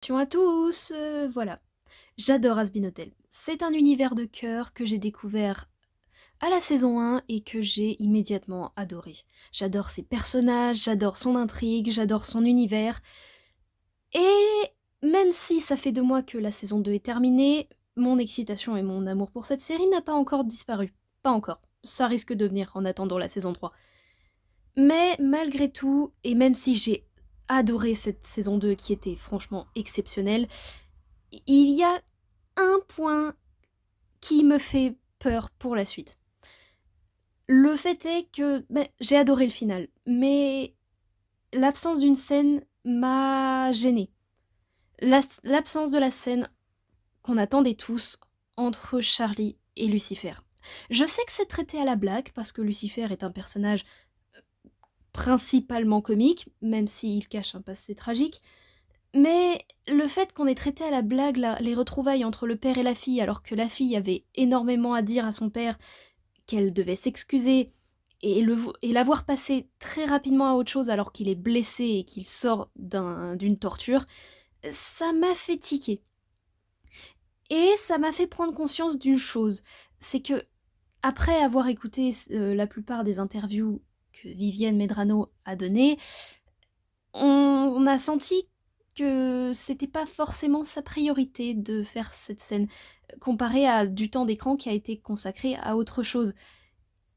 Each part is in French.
Salut à tous, voilà. J'adore Hazbin Hotel. C'est un univers de cœur que j'ai découvert à la saison 1 et que j'ai immédiatement adoré. J'adore ses personnages, j'adore son intrigue, j'adore son univers. Et même si ça fait 2 mois que la saison 2 est terminée, mon excitation et mon amour pour cette série n'a pas encore disparu. Pas encore. Ça risque de venir en attendant la saison 3. Mais malgré tout, et même si j'ai adoré cette saison 2 qui était franchement exceptionnelle, il y a un point qui me fait peur pour la suite. Le fait est que j'ai adoré le final, mais l'absence d'une scène m'a gênée. L'absence de la scène qu'on attendait tous entre Charlie et Lucifer. Je sais que c'est traité à la blague, parce que Lucifer est un personnage principalement comique, même s'il cache un passé tragique, mais le fait qu'on ait traité à la blague les retrouvailles entre le père et la fille, alors que la fille avait énormément à dire à son père, qu'elle devait s'excuser, et la voir passer très rapidement à autre chose alors qu'il est blessé et qu'il sort d'une torture, ça m'a fait tiquer. Et ça m'a fait prendre conscience d'une chose, c'est que, après avoir écouté la plupart des interviews que Vivienne Medrano a données, on a senti que c'était pas forcément sa priorité de faire cette scène, comparé à du temps d'écran qui a été consacré à autre chose.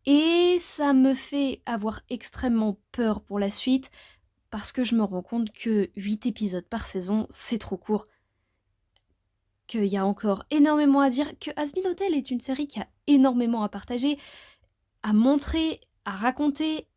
Et ça me fait avoir extrêmement peur pour la suite, parce que je me rends compte que 8 épisodes par saison, c'est trop court. Qu'il y a encore énormément à dire, que Hazbin Hotel est une série qui a énormément à partager, à montrer, à raconter,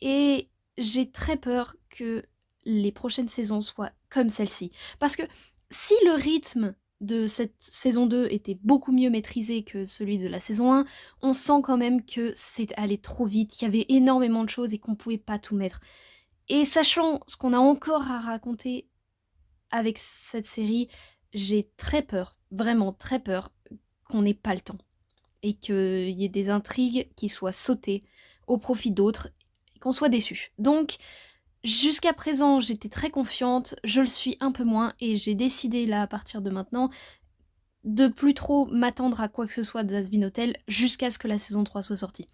et j'ai très peur que les prochaines saisons soient comme celle-ci. Parce que si le rythme de cette saison 2 était beaucoup mieux maîtrisé que celui de la saison 1, on sent quand même que c'est allé trop vite, qu'il y avait énormément de choses et qu'on pouvait pas tout mettre. Et sachant ce qu'on a encore à raconter avec cette série, j'ai très peur, vraiment très peur, qu'on n'ait pas le temps. Et qu'il y ait des intrigues qui soient sautées au profit d'autres, et qu'on soit déçus. Donc, jusqu'à présent, j'étais très confiante, je le suis un peu moins, et j'ai décidé là, à partir de maintenant, de plus trop m'attendre à quoi que ce soit d'Hazbin Hotel jusqu'à ce que la saison 3 soit sortie.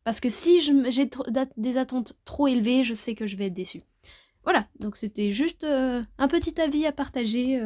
Parce que si j'ai des attentes trop élevées, je sais que je vais être déçue. Voilà, donc c'était juste un petit avis à partager